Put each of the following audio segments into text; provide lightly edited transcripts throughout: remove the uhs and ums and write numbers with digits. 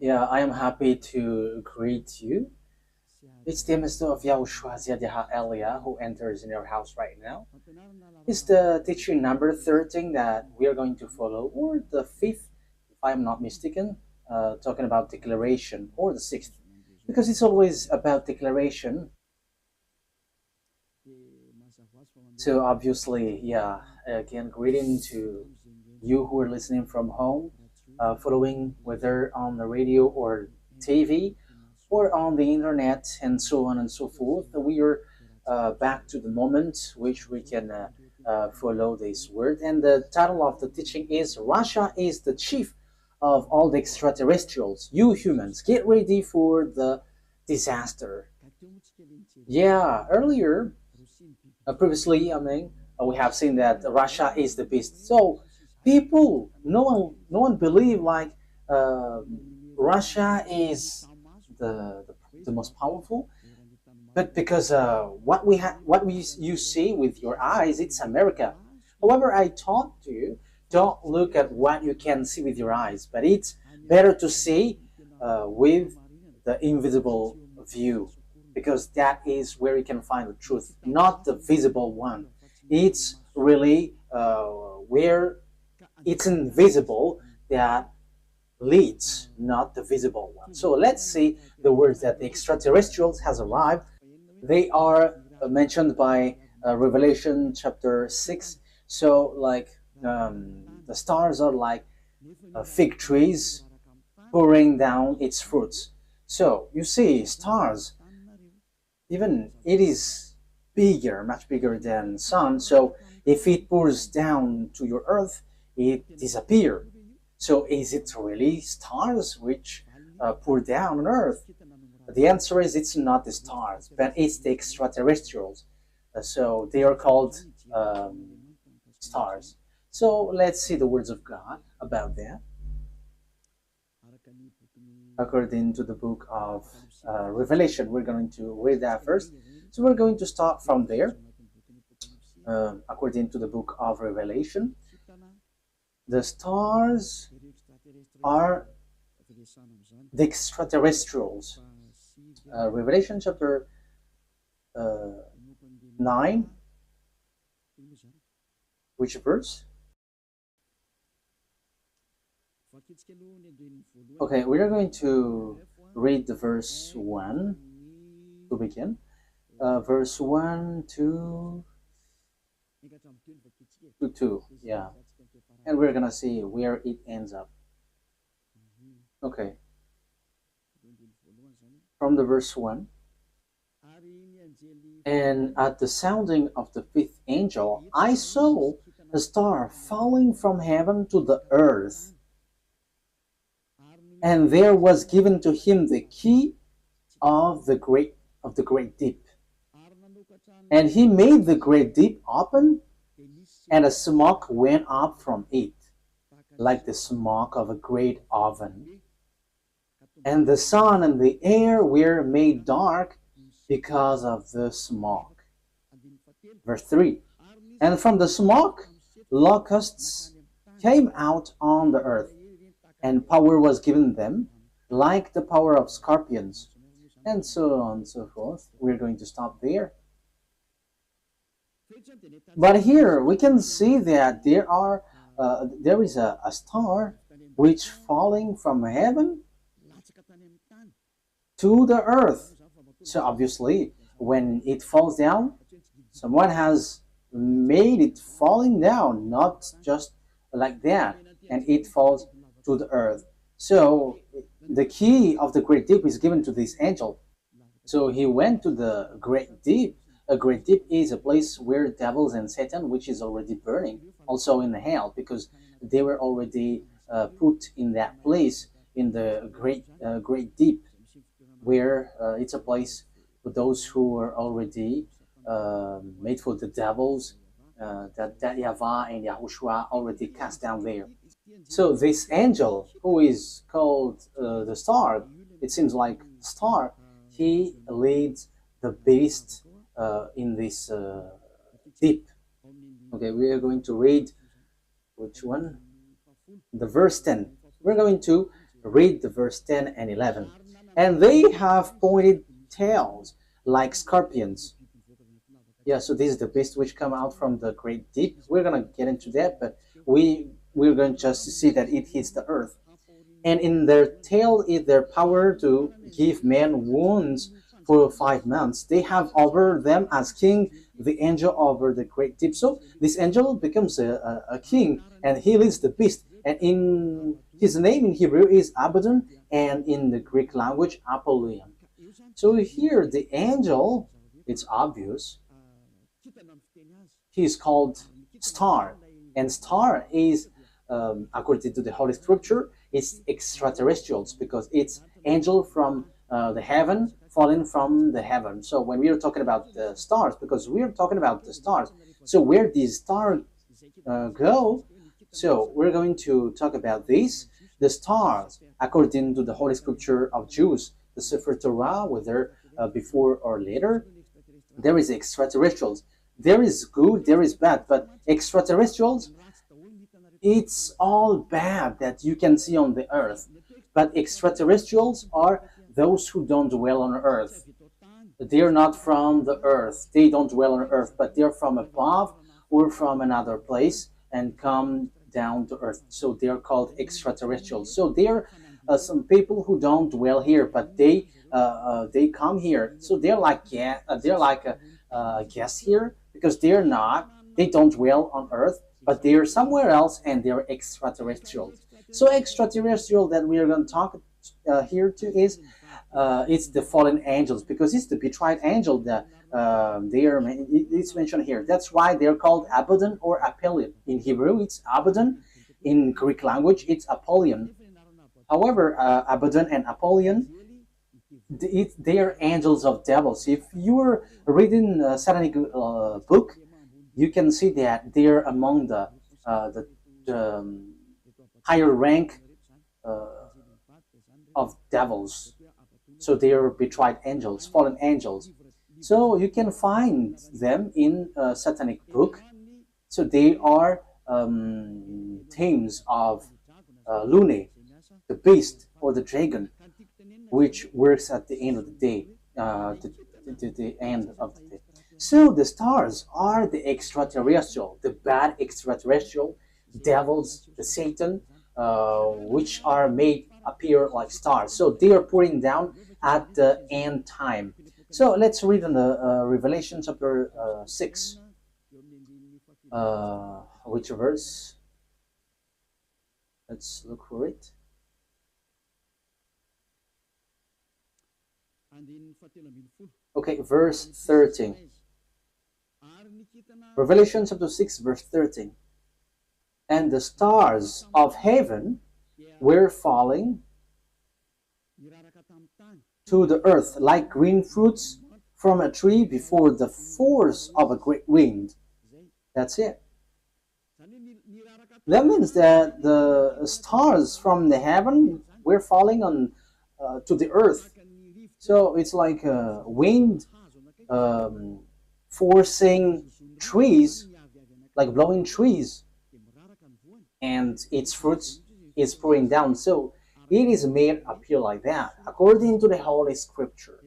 Yeah, I am happy to greet you. It's the Mr. of YAHOSHUAH Elia who enters in your house right now. It's the teaching number 13 that we are going to follow, or the fifth, if I'm not mistaken, talking about declaration, or the sixth, because it's always about declaration. So obviously, yeah, again, greeting to you who are listening from home, following whether on the radio or TV or on the internet and so on and so forth. We are back to the moment which we can follow this word. And the title of the teaching is Russia is the chief of all the extraterrestrials. You humans, get ready for the disaster. Yeah, earlier previously, we have seen that Russia is the beast. So people, no one believe like uh, Russia is the most powerful. But because what you see with your eyes, it's America. However, I taught you, don't look at what you can see with your eyes, but it's better to see with the invisible view, because that is where you can find the truth, not the visible one. It's really where it's invisible that leads, not the visible one. So let's see the words that the extraterrestrials has arrived. They are mentioned by Revelation chapter 6. So like the stars are like fig trees pouring down its fruits. So you see stars, even it is bigger, much bigger than sun. So if it pours down to your earth, it disappears. So is it really stars which pour down on earth? The answer is it's not the stars, but it's the extraterrestrials. So they are called stars. So let's see the words of God about that. According to the book of Revelation, we're going to read that first. So we're going to start from there. According to the book of Revelation, the stars are the extraterrestrials. Revelation chapter 9, which verse? Okay, we are going to read the verse 1 to begin. Verse 1 to 2, yeah. And we're gonna see where it ends up. Okay, from the verse 1. And at the sounding of the fifth angel, I saw a star falling from heaven to the earth. And there was given to him the key of the great deep. And he made the great deep open, and a smoke went up from it, like the smoke of a great oven. And the sun and the air were made dark because of the smoke. Verse 3. And from the smoke, locusts came out on the earth, and power was given them, like the power of scorpions, and so on and so forth. We're going to stop there. But here we can see that there is a star which falling from heaven to the earth. So obviously, when it falls down, someone has made it falling down, not just like that, and it falls to the earth. So the key of the great deep is given to this angel. So he went to the great deep. A great deep is a place where devils and Satan, which is already burning, also in the hell, because they were already put in that place in the great deep, where it's a place for those who are already made for the devils, that YAHVAH and YAHOSHUAH already cast down there. So this angel, who is called the star, it seems like star, he leads the beast in this deep. Okay, we are going to read which one? The verse 10. We're going to Read the verse 10 and 11. And they have pointed tails like scorpions. Yeah, so this is the beast which come out from the great deep. We're gonna get into that, but we're going just to see that it hits the earth. And in their tail is their power to give men wounds for 5 months. They have over them as king the angel over the great deep. So this angel becomes a king, and he leads the beast. And in his name in Hebrew is Abaddon, and in the Greek language Apollyon. So here the angel, it's obvious, he is called star, and star is according to the Holy Scripture, it's extraterrestrials because it's angel from the heaven falling from the heaven. So when we are talking about the stars, because we are talking about the stars, so where these stars go, so we're going to talk about this. The stars, according to the Holy Scripture of Jews, the Sefer Torah, whether before or later, there is extraterrestrials. There is good, there is bad, but extraterrestrials, it's all bad that you can see on the earth. But extraterrestrials are those who don't dwell on earth. They're not from the earth. They don't dwell on earth, but they're from above or from another place and come down to earth. So they're called extraterrestrials. So they're some people who don't dwell here, but they come here. So they're like guests here because they don't dwell on earth, but they're somewhere else and they're extraterrestrials. So extraterrestrial that we are going to talk here to is it's the fallen angels because it's the betrayed angel that it's mentioned here. That's why they're called Abaddon or Apollyon. In Hebrew, it's Abaddon. In Greek language, it's Apollyon. However, Abaddon and Apollyon, they are angels of devils. If you are reading a satanic book, you can see that they're among the higher rank of devils. So they are betrayed angels, fallen angels. So you can find them in a satanic book. So they are themes of Lune, the beast or the dragon, which works at the end of the day, the end of the day. So the stars are the extraterrestrial, the bad extraterrestrial, devils, the Satan, which are made appear like stars. So they are pouring down at the end time. So let's read in the Revelation chapter 6. Which verse? Let's look for it. Okay, verse 13. Revelation chapter 6, verse 13. And the stars of heaven were falling to the earth like green fruits from a tree before the force of a great wind. That's it. That means that the stars from the heaven were falling on to the earth. So it's like a wind forcing trees, like blowing trees, and its fruits is pouring down. So it is made appear like that, according to the Holy Scripture.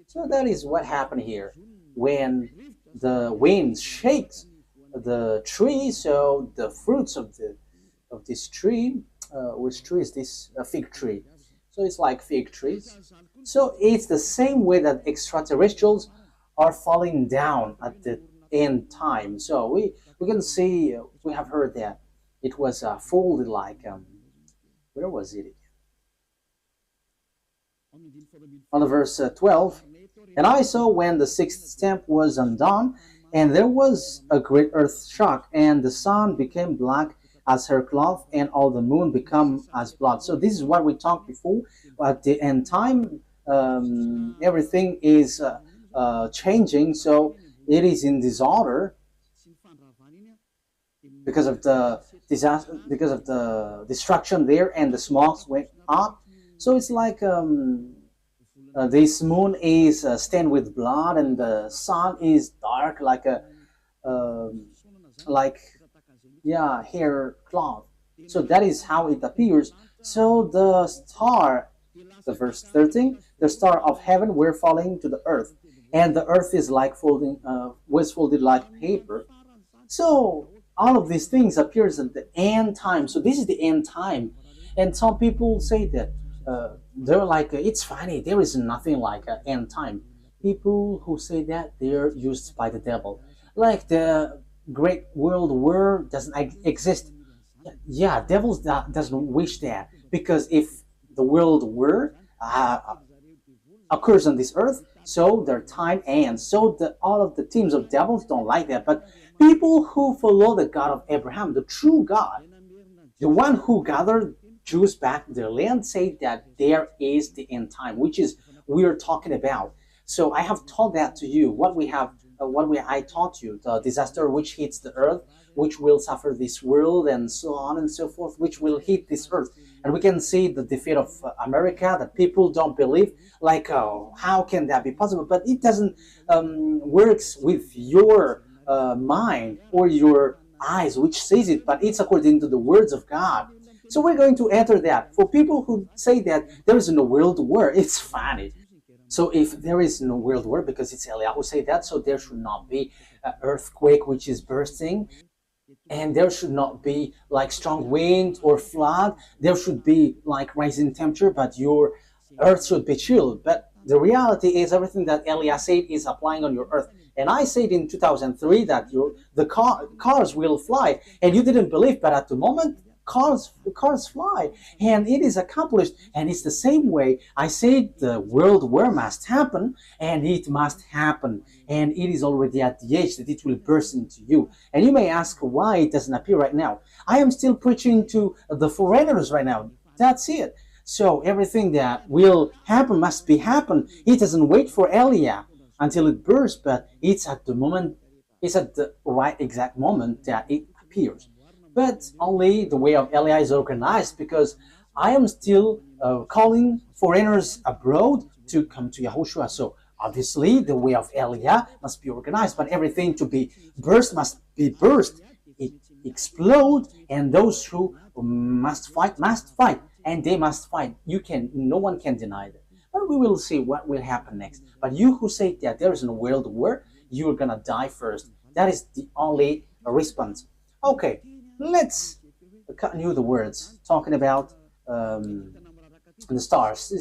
So that is what happened here. When the wind shakes the tree, so the fruits of this tree, which tree is this? A fig tree. So it's like fig trees. So it's the same way that extraterrestrials are falling down at the end time. So we can see, we have heard that it was folded like, where was it? On verse 12, and I saw when the sixth stamp was undone, and there was a great earth shock, and the sun became black as her cloth, and all the moon become as blood. So this is what we talked before. At the end time, everything is changing. So it is in disorder because of the disaster, because of the destruction there, and the smokes went up. So it's like this moon is stained with blood, and the sun is dark like a hair cloth. So that is how it appears. So the star, the verse 13, the star of heaven were falling to the earth, and the earth is like folding, was folded like paper. So all of these things appears at the end time. So this is the end time, and some people say that they're like it's funny. There is nothing like an end time. People who say that they're used by the devil, like the Great World War doesn't exist. Yeah, devils doesn't wish that because if the world war occurs on this earth, so their time ends. So all of the teams of devils don't like that. But people who follow the God of Abraham, the true God, the one who gathered Jews back to their land, say that there is the end time, which is we are talking about. So I have taught that to you. I taught you the disaster which hits the earth, which will suffer this world, and so on and so forth, which will hit this earth. And we can see the defeat of America that people don't believe. Like, oh, how can that be possible? But it doesn't works with your mind or your eyes, which says it, but it's according to the words of God. So we're going to enter that. For people who say that there is no world war, it's funny. So if there is no world war, because it's Eliyahu who say that, so there should not be an earthquake which is bursting, and there should not be like strong wind or flood. There should be like rising temperature, but your earth should be chilled. But the reality is everything that Eliyahu said is applying on your earth. And I said in 2003 that cars will fly, and you didn't believe, but at the moment cars fly, and it is accomplished. And it's the same way I said the world war must happen, and it must happen, and it is already at the age that it will burst into you. And you may ask why it doesn't appear right now. I am still preaching to the foreigners right now. That's it. So everything that will happen must be happen. It doesn't wait for Elia until it bursts, but it's at the right exact moment that it appears. But only the way of Elia is organized, because I am still calling foreigners abroad to come to YAHOSHUAH. So obviously the way of Elia must be organized, but everything to be burst must be burst. It explode, and those who must fight, and they must fight. No one can deny that. But we will see what will happen next. But you who say that there is no world war, you're gonna die first. That is the only response. Okay. Let's continue the words talking about the stars.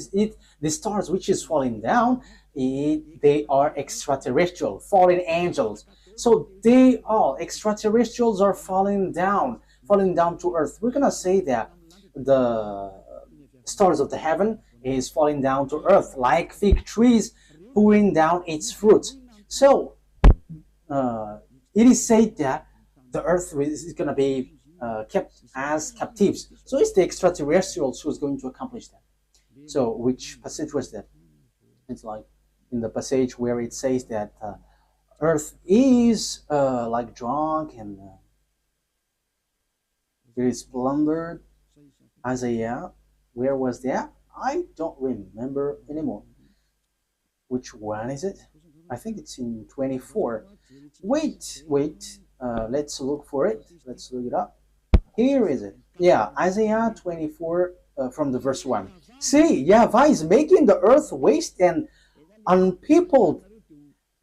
The stars which is falling down, they are extraterrestrial, fallen angels. So they all extraterrestrials are falling down to earth. We're gonna say that the stars of the heaven is falling down to earth like fig trees pouring down its fruit. So it is said that the earth is going to be kept as captives. So it's the extraterrestrials who's going to accomplish that. So which passage was that? It's like in the passage where it says that earth is like drunk and it is plundered. Isaiah, where was that? I don't remember anymore. Which one is it? I think it's in 24. Wait. Let's look for it. Let's look it up. Here is it. Yeah, Isaiah 24 from the verse 1. See, YAHVAH is making the earth waste and unpeopled.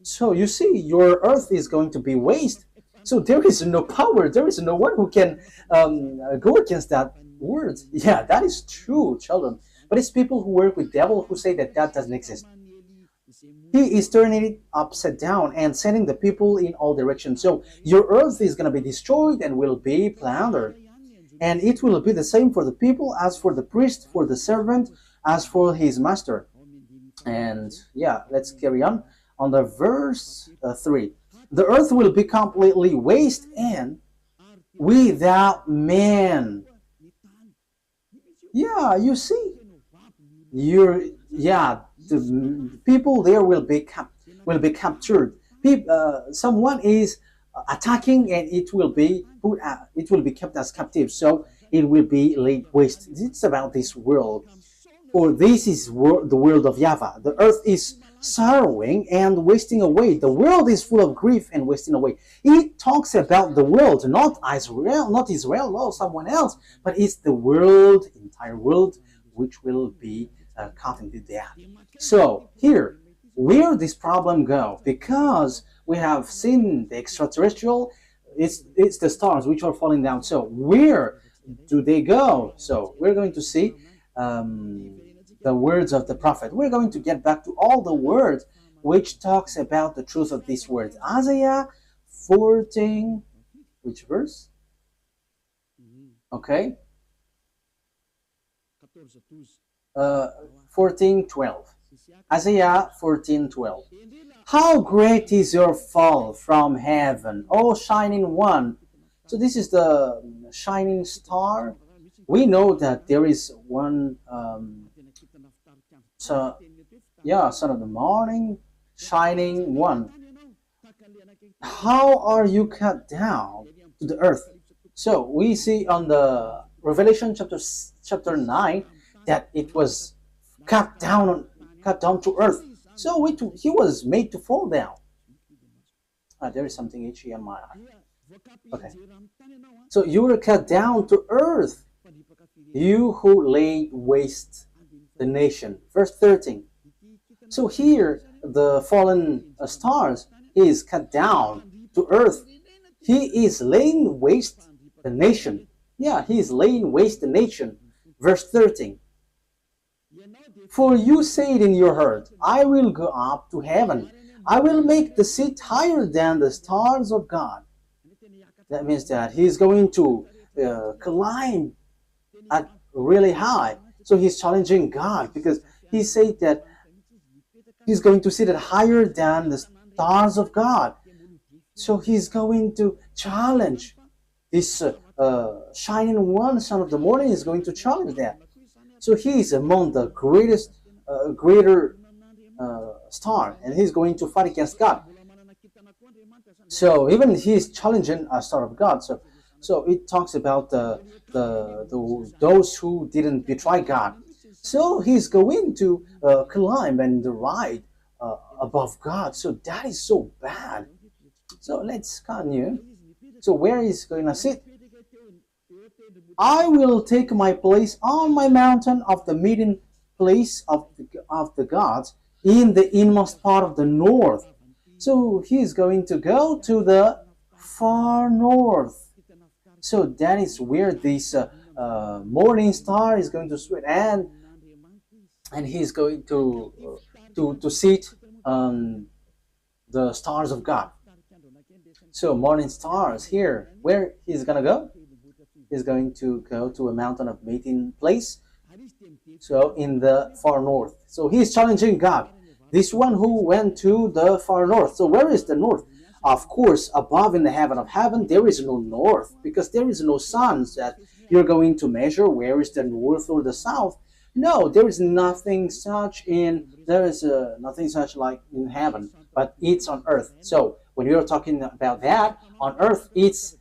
So you see, your earth is going to be waste. So there is no power. There is no one who can go against that word. Yeah, that is true, children. But it's people who work with devil who say that doesn't exist. He is turning it upside down and sending the people in all directions. So your earth is going to be destroyed and will be plundered. And it will be the same for the people, as for the priest, for the servant, as for his master. And yeah, let's carry on the verse 3. The earth will be completely waste and without man. Yeah, you see, the people there will be captured. Someone is attacking, and it will be kept as captive. So it will be laid waste. It's about this world, for this is the world of YAHVAH. The earth is sorrowing and wasting away. The world is full of grief and wasting away. It talks about the world, not Israel, no someone else, but it's the world, entire world, which will be caught into death. So here, where this problem go? Because we have seen the extraterrestrial, it's the stars which are falling down. So where do they go? So we're going to see the words of the prophet. We're going to get back to all the words which talks about the truth of these words. Isaiah 14, which verse? Okay. 14:12. Isaiah 14:12. How great is your fall from heaven, O shining one. So this is the shining star. We know that there is one son of the morning, shining one. How are you cut down to the earth? So we see on the Revelation chapter 9 that it was cut down to earth. So he was made to fall down. There is something itchy on my eye. Okay. So you were cut down to earth, you who laid waste the nation. Verse 13. So here, the fallen stars is cut down to earth. He is laying waste the nation. Yeah, he is laying waste the nation. Verse 13. For you said in your heart, I will go up to heaven. I will make the seat higher than the stars of God. That means that he's going to climb at really high. So he's challenging God because he said that he's going to sit at higher than the stars of God. So he's going to challenge this shining one, son of the morning, is going to challenge that. So he is among the greater star, and he's going to fight against God. So even he's challenging a star of God. So it talks about those who didn't betray God. So he's going to climb and ride above God. So that is so bad. So let's continue. So where is going to sit? I will take my place on my mountain of the meeting place of the gods in the inmost part of the north. So he's going to go to the far north. So that is where this morning star is going to sweat, and he's going to sit on the stars of God. So morning stars here, where he's gonna go? He's going to go to a mountain of meeting place. So in the far north. So he's challenging God. This one who went to the far north. So where is the north? Of course, above in the heaven of heaven, there is no north, because there is no sun that you're going to measure where is the north or the south. No, there is nothing such nothing such like in heaven, but it's on earth. So when you're talking about that, on earth, it's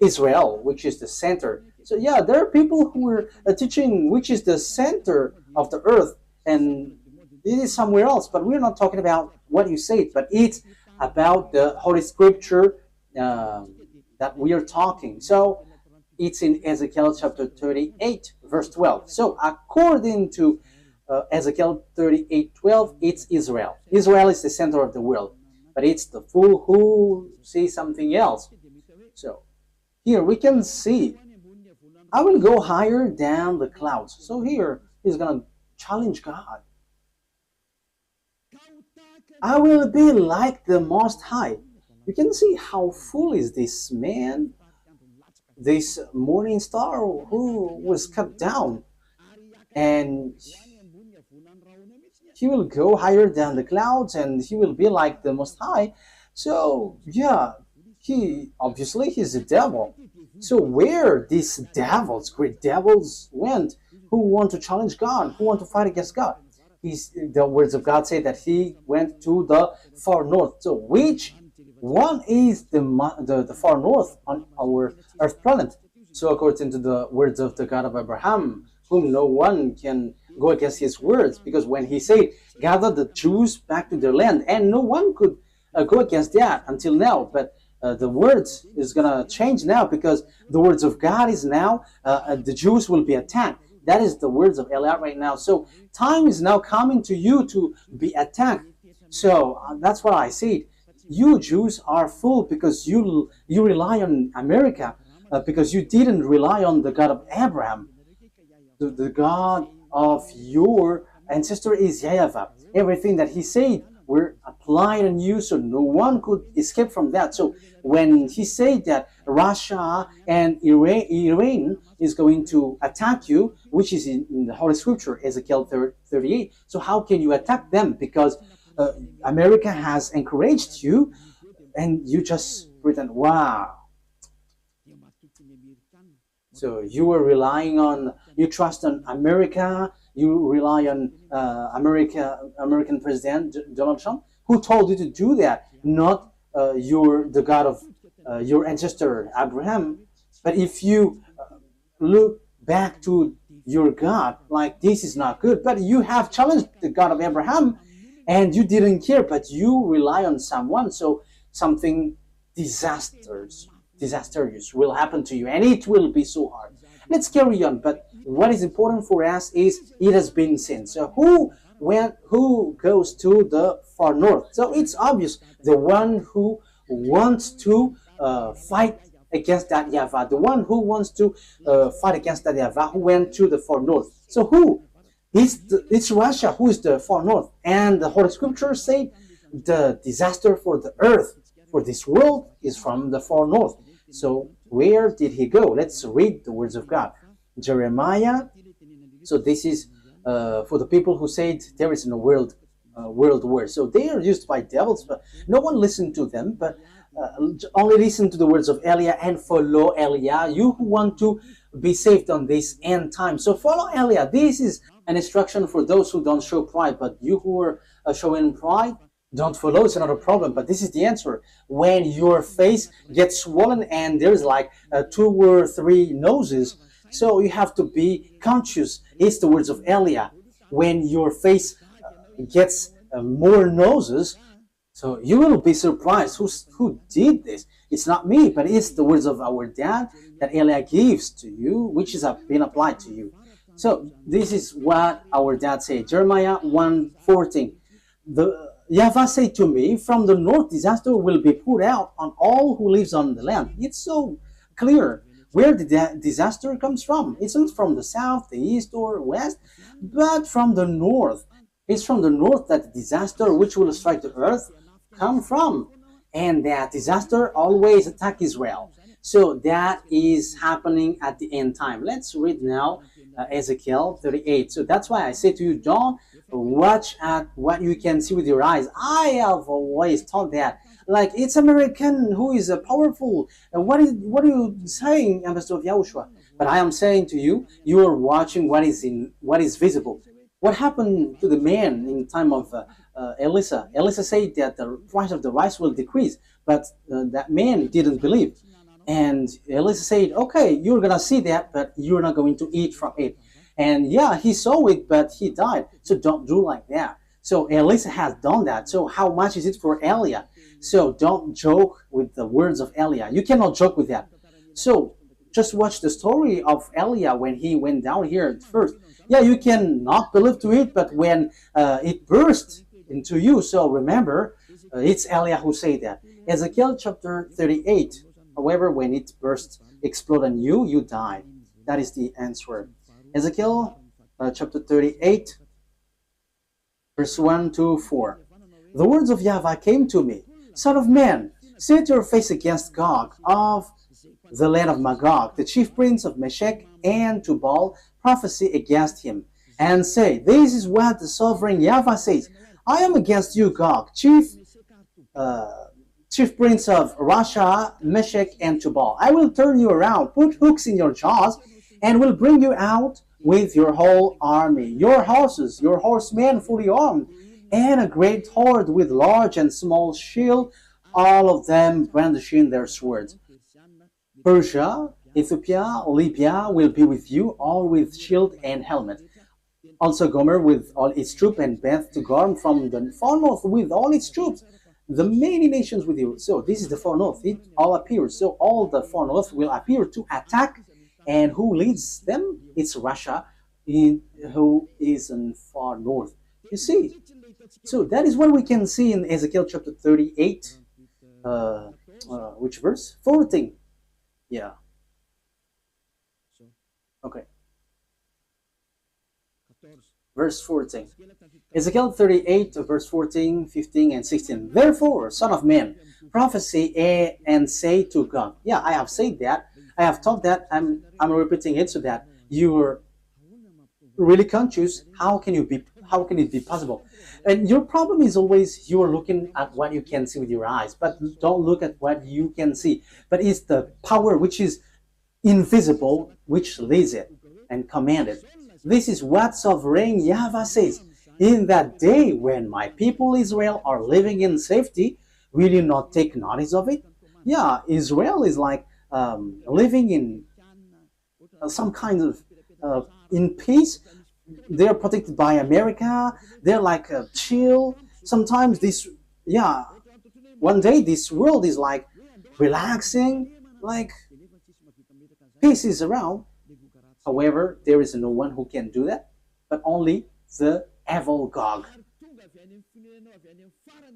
Israel, which is the center. So yeah, there are people who are teaching which is the center of the earth, and it is somewhere else, but we're not talking about what you said, but it's about the Holy Scripture that we are talking. So it's in Ezekiel chapter 38, verse 12. So according to Ezekiel 38:12, it's Israel. Israel is the center of the world, but it's the fool who sees something else. So here we can see, I will go higher than the clouds. So here he's going to challenge God. I will be like the Most High. You can see how fool is this man, this morning star who was cut down, and he will go higher than the clouds, and he will be like the Most High. So yeah, he's a devil. So where these devils, great devils, went, who want to challenge God, who want to fight against God? The words of God say that he went to the far north. So which one is the far north on our earth planet? So according to the words of the God of Abraham, whom no one can go against his words, because when he said, gather the Jews back to their land, and no one could go against that until now. But the words is going to change now, because the words of God is now, the Jews will be attacked. That is the words of Eliot right now. So time is now coming to you to be attacked. So that's what I said. You Jews are fooled because you rely on America, because you didn't rely on the God of Abraham. The God of your ancestor is YAHVAH. Everything that he said were applied on you, so no one could escape from that. So when he said that Russia and Iran is going to attack you, which is in the Holy Scripture, Ezekiel 38, so how can you attack them? Because America has encouraged you, and you just pretend, wow. So you were relying on, you trust on America, you rely on American President Donald Trump, who told you to do that, not the God of your ancestor Abraham. But if you look back to your God, like, this is not good, but you have challenged the God of Abraham, and you didn't care, but you rely on someone, so something disastrous will happen to you, and it will be so hard. Let's carry on. But what is important for us is it has been seen. So who goes to the far north? So it's obvious, the one who wants to fight against that YAHVAH, the one who wants to fight against that YAHVAH, who went to the far north. So who? It's Russia who is the far north. And the Holy Scripture say the disaster for the earth, for this world, is from the far north. So where did he go? Let's read the words of God. Jeremiah. So this is for the people who said there is no world war. So they are used by devils, but no one listened to them, but only listen to the words of Eliah and follow Eliah, you who want to be saved on this end time. So follow Eliah. This is an instruction for those who don't show pride, but you who are showing pride, don't follow. It's not a problem, but this is the answer. When your face gets swollen and there's like 2 or 3 noses, so you have to be conscious. It's the words of Eliah. When your face gets more noses, so you will be surprised. Who did this? It's not me, but it's the words of our dad that Eliah gives to you, which is been applied to you. So this is what our dad said. Jeremiah 1:14. The YAHVAH said to me, from the north disaster will be poured out on all who lives on the land. It's so clear where the disaster comes from. It's not from the south, the east, or west, but from the north. It's from the north that the disaster which will strike the earth come from. And that disaster always attack Israel. So that is happening at the end time. Let's read now Ezekiel 38. So that's why I say to you, don't watch at what you can see with your eyes. I have always thought that, like, it's American who is powerful. What are you saying, Ambassador of YAHOSHUAH? But I am saying to you, you are watching what is visible. What happened to the man in time of Elisha? Elisha said that the price of the rice will decrease, but that man didn't believe. And Elisha said, okay, you're going to see that, but you're not going to eat from it. And yeah, he saw it, but he died. So don't do like that. So Elisha has done that. So how much is it for Eliah? So don't joke with the words of Eliah. You cannot joke with that. So just watch the story of Eliah when he went down here at first. Yeah, you can not believe to it, but when it burst into you, so remember, it's Eliah who said that. Ezekiel chapter 38, however, when it burst, explode on you, you die. That is the answer. Ezekiel chapter 38, verse 1 to 4. The words of YAHVAH came to me. Son of man, set your face against Gog of the land of Magog, the chief prince of Meshech and Tubal, prophesy against him, and say, this is what the sovereign YAHVAH says. I am against you, Gog, chief prince of Russia, Meshech, and Tubal. I will turn you around, put hooks in your jaws, and will bring you out with your whole army, your horses, your horsemen fully armed, and a great horde with large and small shield, all of them brandishing their swords. Persia, Ethiopia, Libya will be with you, all with shield and helmet. Also Gomer with all its troops, and Beth to Gorm from the far north with all its troops. The many nations with you. So this is the far north. It all appears. So all the far north will appear to attack. And who leads them? It's Russia, who is in far north. You see. So that is what we can see in Ezekiel chapter 38. Which verse? 14. Yeah. Okay. Verse 14. Ezekiel 38, verse 14, 15, and 16. Therefore, son of man, prophesy and say to God. Yeah, I have said that. I have taught that. I'm repeating it so that you're really conscious. How can it be possible? And your problem is always you're looking at what you can see with your eyes, but don't look at what you can see. But it's the power which is invisible which leads it and command it. This is what sovereign YAHVAH says. In that day when my people Israel are living in safety, will you not take notice of it? Yeah, Israel is like living in some kind of in peace. They're protected by America. They're like chill. Sometimes one day this world is like relaxing, like peace is around. However, there is no one who can do that, but only the evil Gog.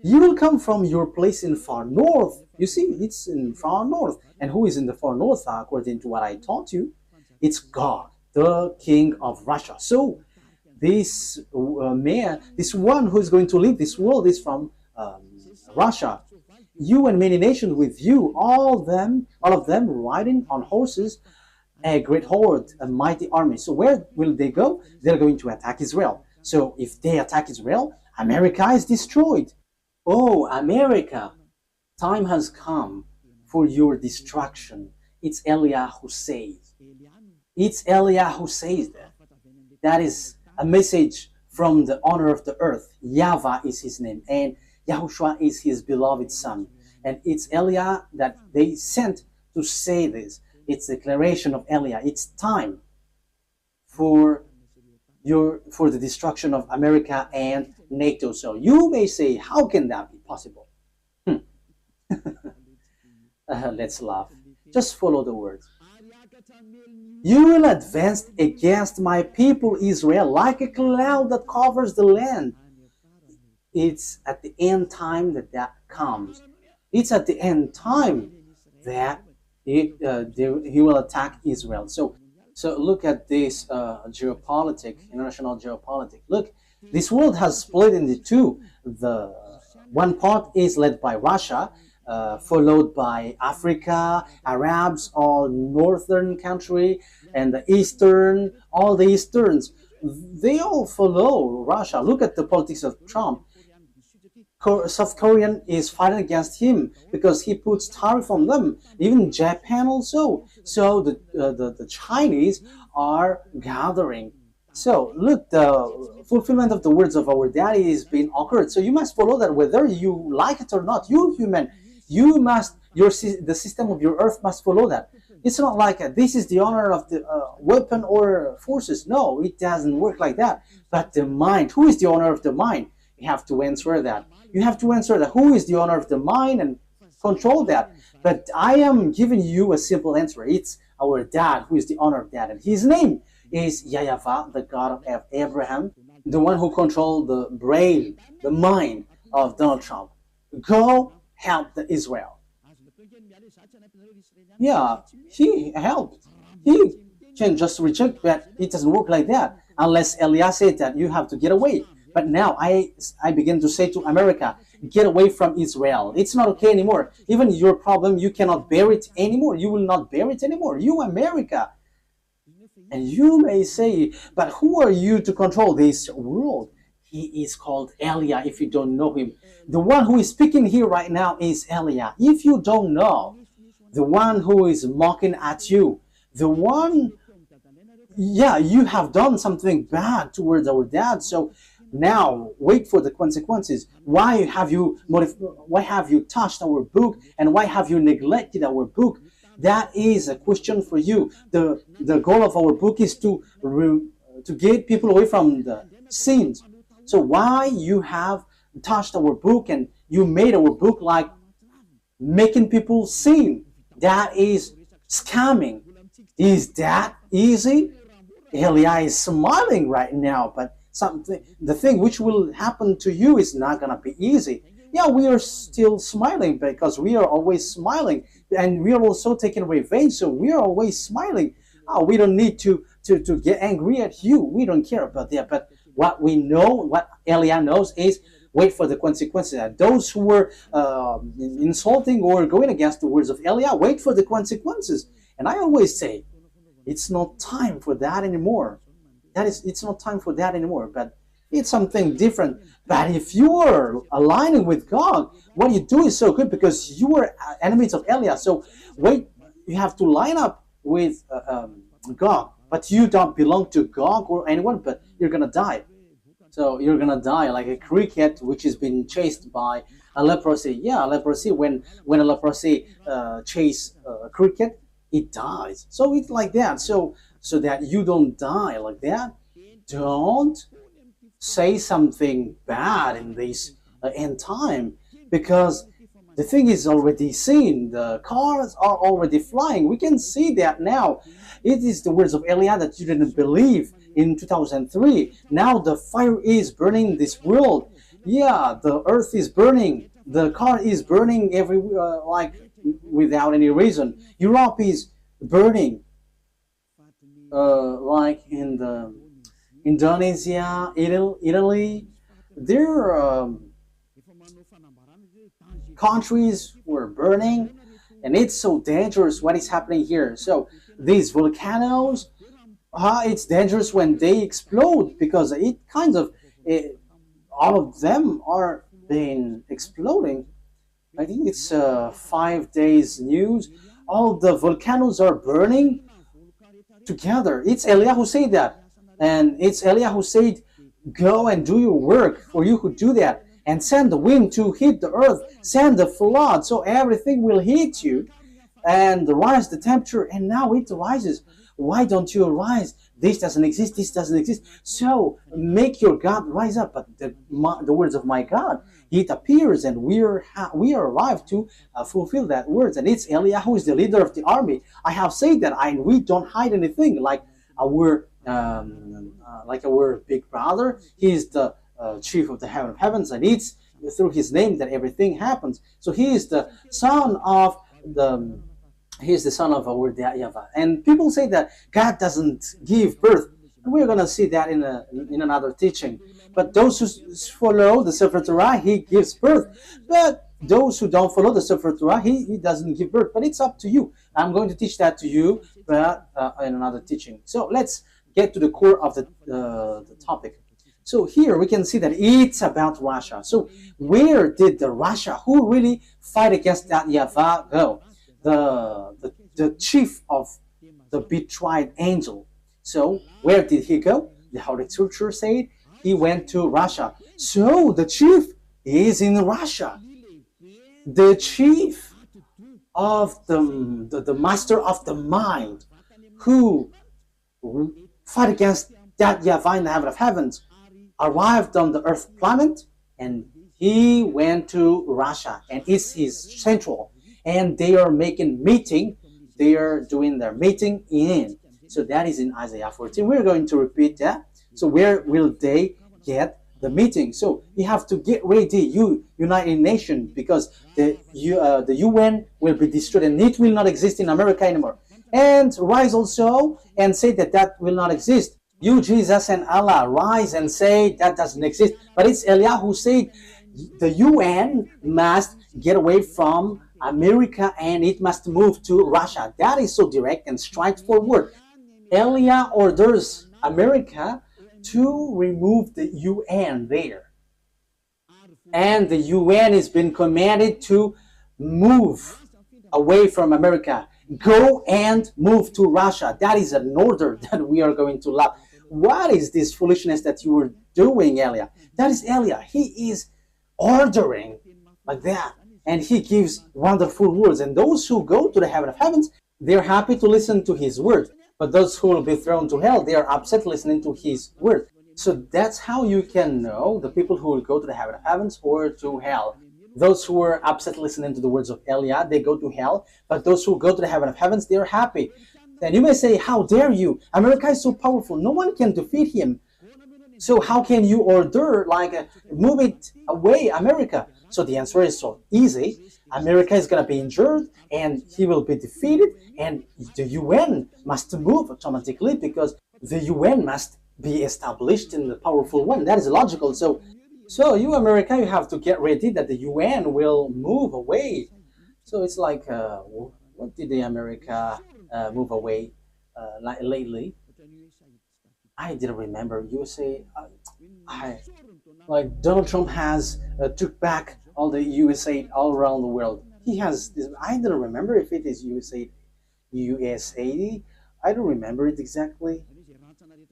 You will come from your place in far north. You see, it's in far north. And who is in the far north, according to what I taught you? It's God, the king of Russia. So this man, this one who is going to lead this world is from Russia. You and many nations with you, all of them riding on horses, a great horde, a mighty army. So where will they go? They're going to attack Israel. So if they attack Israel, America is destroyed. Oh, America, time has come for your destruction. It's Eliah who says. It's Eliah who says that. That is a message from the owner of the earth. YAHVAH is his name, and YAHOSHUAH is his beloved son. And it's Eliah that they sent to say this. It's a declaration of Eliah. It's time for the destruction of America and NATO. So you may say, how can that be possible? Let's laugh. Just follow the words. You will advance against my people Israel like a cloud that covers the land. It's at the end time that comes. It's at the end time that he will attack Israel. So look at this international geopolitics. Look, this world has split into two. The one part is led by Russia, followed by Africa, Arabs, all northern country, and the eastern, all the easterns. They all follow Russia. Look at the politics of Trump. South Korean is fighting against him because he puts tariff on them. Even Japan also. So the Chinese are gathering. So look, the fulfillment of the words of our daddy is being occurred. So you must follow that whether you like it or not. You human, you must, the system of your earth must follow that. It's not like this is the honor of the weapon or forces. No, it doesn't work like that. But the mind, who is the honor of the mind? You have to answer that. You have to answer that. Who is the owner of the mind and control that? But I am giving you a simple answer. It's our dad who is the owner of that. And his name is YAHVAH, the God of Abraham, the one who controlled the brain, the mind of Donald Trump. Go help the Israel. Yeah, he helped. He can just reject, but it doesn't work like that. Unless Eliah said that you have to get away. But now I begin to say to America, get away from Israel. It's not okay anymore. Even your problem, you cannot bear it anymore. You will not bear it anymore. You, America. And you may say, but who are you to control this world? He is called Eliah if you don't know him. The one who is speaking here right now is Eliah. If you don't know, the one who is mocking at you, the one, yeah, you have done something bad towards our dad. So now wait for the consequences. Why have you touched our book, and why have you neglected our book? That is a question for you. The goal of our book is to to get people away from the sins. So why you have touched our book and you made our book like making people sin? That is scamming. Is that easy? Elia is smiling right now, but the thing which will happen to you is not gonna be easy. Yeah, we are still smiling because we are always smiling, and we are also taking revenge, so we are always smiling. Oh, we don't need to get angry at you. We don't care about that. But what we know, what Elia knows, is wait for the consequences. And those who were insulting or going against the words of Elia, wait for the consequences. And I always say, it's not time for that anymore. It's not time for that anymore. But it's something different. But if you are aligning with God, what you do is so good because you are enemies of Elia. So wait, you have to line up with God. But you don't belong to God or anyone, but you're going to die. So you're going to die like a cricket which has been chased by a leprosy. Yeah, leprosy, when a leprosy chase a cricket, it dies. So it's like that. So that you don't die like that, don't say something bad in this end time, because the thing is already seen. The cars are already flying. We can see that now. It is the words of Elia that you didn't believe in 2003. Now the fire is burning this world. Yeah, the earth is burning. The car is burning everywhere, like without any reason. Europe is burning, like in the Indonesia, Italy. Their countries were burning, and it's so dangerous what is happening here. So these volcanoes, it's dangerous when they explode, because it kind of all of them are been exploding. I think it's 5 days news. All the volcanoes are burning together. It's Elia who said that, and it's Elia who said, "Go and do your work, for you who do that, and send the wind to hit the earth, send the flood, so everything will hit you, and rise the temperature." And now it rises. Why don't you rise? This doesn't exist. This doesn't exist. So make your God rise up. But the words of my God, it appears, and we are arrived to fulfill that words. And it's Elia who is the leader of the army. I have said that, and we don't hide anything. Like our big brother, he is the chief of the heaven of heavens, and it's through his name that everything happens. So he is the son of our YAHVAH. And people say that God doesn't give birth. And we're going to see that in another teaching. But those who follow the Sefer Torah, he gives birth. But those who don't follow the Sefer Torah, he doesn't give birth. But it's up to you. I'm going to teach that to you, but in another teaching. So let's get to the core of the topic. So here we can see that it's about Russia. So where did the Russia who really fight against that YAHVAH go? The chief of the betrayed angel. So where did he go? The Holy Scripture said he went to Russia. So the chief is in Russia. The chief of the master of the mind who fight against that YAHVAH in the heaven of heavens arrived on the earth planet, and he went to Russia, and it's his central. And they are making meeting. They are doing their meeting in. So that is in Isaiah 14. We're going to repeat that. So where will they get the meeting? So you have to get ready, you United Nations, because the UN will be destroyed, and it will not exist in America anymore. And rise also and say that will not exist. You, Jesus, and Allah, rise and say that doesn't exist. But it's Elia who said the UN must get away from America and it must move to Russia. That is so direct and straightforward. Elia orders America to remove the UN there. And the UN has been commanded to move away from America. Go and move to Russia. That is an order that we are going to love. What is this foolishness that you were doing, Elia? That is Elia. He is ordering like that. And he gives wonderful words. And those who go to the heaven of heavens, they're happy to listen to his word. But those who will be thrown to hell, they are upset listening to his word. So that's how you can know the people who will go to the heaven of heavens or to hell. Those who are upset listening to the words of Eliah, they go to hell. But those who go to the heaven of heavens, they are happy. And you may say, how dare you? America is so powerful. No one can defeat him. So how can you order, move it away, America? So the answer is so easy. America is going to be injured and he will be defeated, and the UN must move automatically because the UN must be established in the powerful one. That is logical. So you, America, you have to get ready that the UN will move away. So it's like, what did the America move away lately? I didn't remember. USA, like Donald Trump has took back all the USA all around the world. He has this, I don't remember if it is USA. I don't remember it exactly.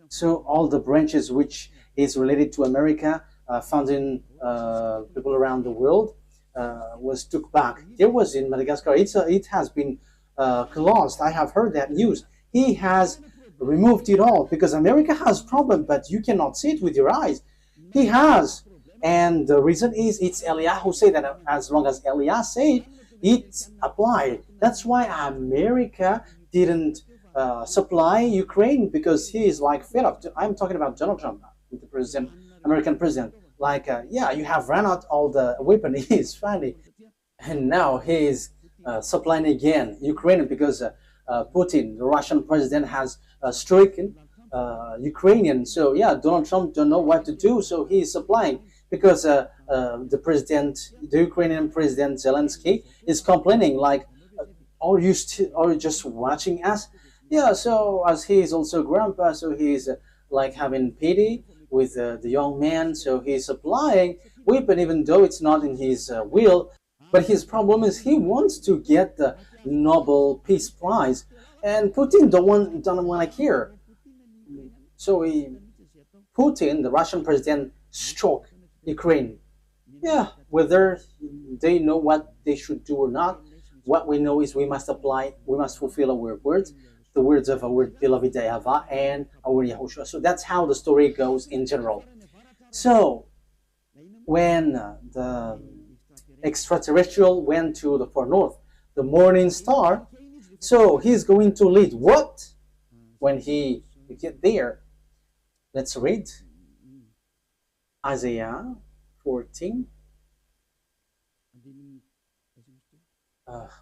So all the branches which is related to America, founding people around the world, was took back. There was in Madagascar. It has been closed. I have heard that news. He has removed it all because America has problem, but you cannot see it with your eyes. He has. And the reason is it's Eliah who said that as long as Eliah said, it's applied. That's why America didn't supply Ukraine, because he is like fed up. I'm talking about Donald Trump, the president, American president. Yeah, you have run out all the weapon. He's funny. And now he is supplying again Ukraine because Putin, the Russian president, has stricken Ukrainian. So yeah, Donald Trump don't know what to do. So he is supplying because the Ukrainian president Zelensky is complaining like, are you just watching us? Yeah. So as he is also grandpa, so he is like having pity with the young man. So he's supplying weapon even though it's not in his will. But his problem is he wants to get the Nobel Peace Prize, and Putin don't want to care. So Putin, the Russian president, struck Ukraine. Yeah, whether they know what they should do or not, what we know is we must fulfill our words, the words of our beloved YAHVAH and our YAHOSHUAH. So that's how the story goes in general. So when the extraterrestrial went to the far north, the morning star, so he's going to lead what when he get there? Let's read Isaiah 14.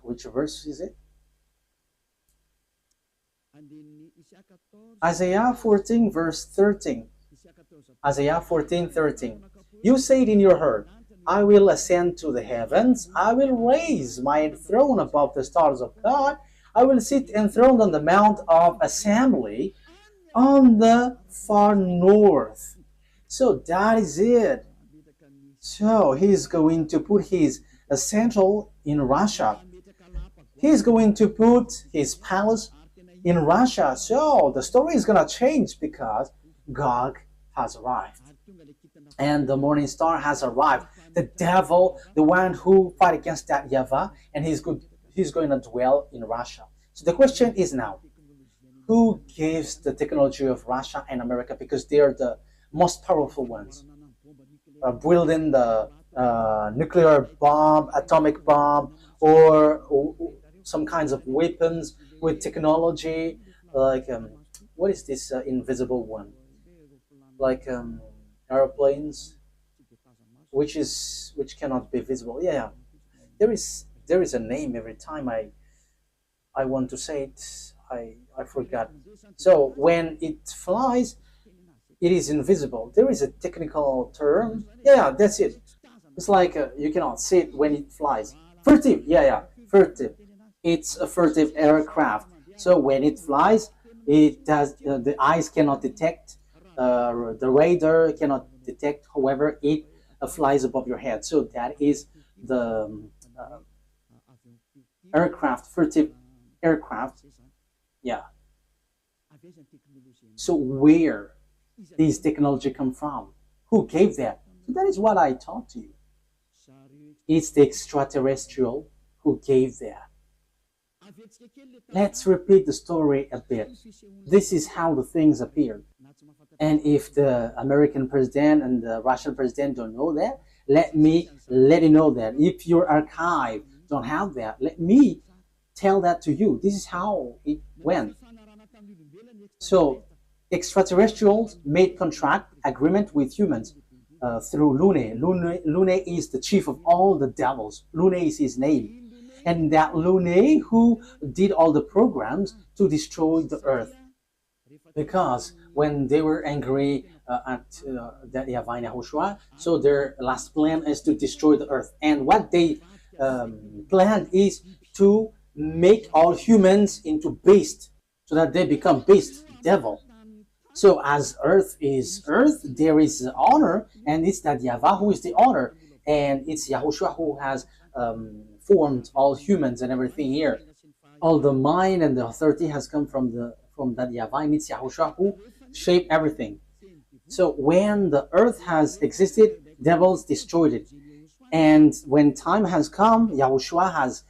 Which verse is it? Isaiah 14 verse 13. Isaiah 14:13. You said in your heart, I will ascend to the heavens. I will raise my throne above the stars of God. I will sit enthroned on the mount of assembly on the far north. So that is it. So he's going to put his central in Russia. He's going to put his palace in Russia. So the story is going to change because Gog has arrived. And the morning star has arrived. The devil, the one who fight against that YAHVAH, and he's going to dwell in Russia. So the question is now, who gives the technology of Russia and America, because they are the most powerful ones, building the nuclear bomb, atomic bomb, or some kinds of weapons with technology, like what is this invisible one? Like airplanes, which cannot be visible. Yeah, there is a name every time I want to say it. I forgot. So when it flies, it is invisible. There is a technical term. Yeah, that's it. It's like you cannot see it when it flies. Furtive. Yeah, furtive. It's a furtive aircraft. So when it flies, it does. The eyes cannot detect. The radar cannot detect. However, it flies above your head. So that is the aircraft, furtive aircraft. Yeah. So where these technology come from? Who gave that? So that is what I taught you. It's the extraterrestrial who gave that. Let's repeat the story a bit. This is how the things appeared. And if the American president and the Russian president don't know that, let me let you know that. If your archive don't have that, let me tell that to you. This is how it went. So extraterrestrials made contract agreement with humans through Lune. Lune is the chief of all the devils. Lune is his name. And that Lune who did all the programs to destroy the earth. Because when they were angry at that YAHVAH and YAHOSHUAH, so their last plan is to destroy the earth. And what they planned is to make all humans into beasts, so that they become beast, devil. So as earth is earth, there is honor, and it's that YAHVAH who is the honor, and it's YAHOSHUAH who has formed all humans and everything here. All the mind and the authority has come from that YAHVAH, and it's YAHOSHUAH who shaped everything. So when the earth has existed, devils destroyed it. And when time has come, YAHOSHUAH has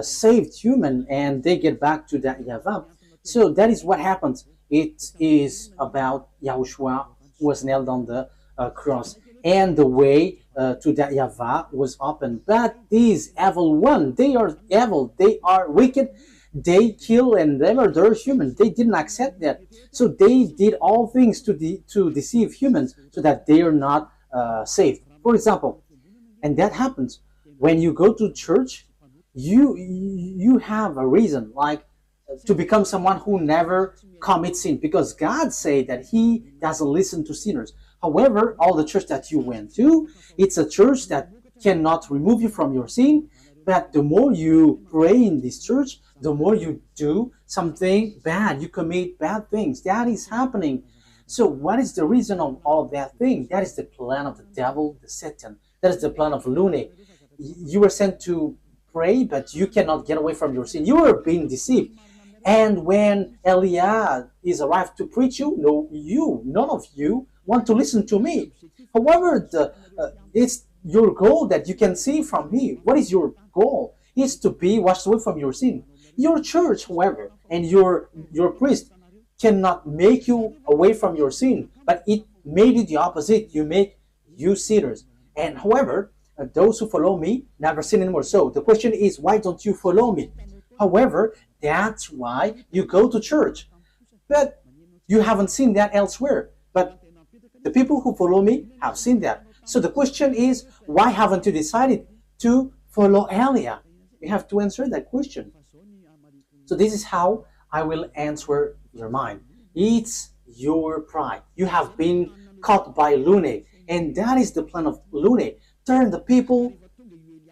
saved human, and they get back to that YAHVAH. So that is what happens. It is about YAHOSHUAH who was nailed on the cross, and the way to that YAHVAH was open. But these evil ones, they are evil, they are wicked, they kill and they murder humans. They didn't accept that. So they did all things to deceive humans so that they are not saved. For example, and that happens when you go to church, you have a reason, like to become someone who never commits sin, because God said that He doesn't listen to sinners. However, all the church that you went to, it's a church that cannot remove you from your sin. But the more you pray in this church, the more you do something bad, you commit bad things. That is happening. So what is the reason of all that thing? That is the plan of the devil, the Satan. That is the plan of Lune. You were sent to pray, but you cannot get away from your sin. You are being deceived. And when Eliah is arrived to preach you, none of you want to listen to me. However, it's your goal that you can see from me. What is your goal? It's to be washed away from your sin. Your church, however, and your priest cannot make you away from your sin, but it made you the opposite. You make you sinners. And however, those who follow me never sin anymore. So the question is, why don't you follow me? However, that's why you go to church. But you haven't seen that elsewhere. But the people who follow me have seen that. So the question is, why haven't you decided to follow Elia? You have to answer that question. So this is how I will answer your mind. It's your pride. You have been caught by Lune, and that is the plan of Lune. Turn the people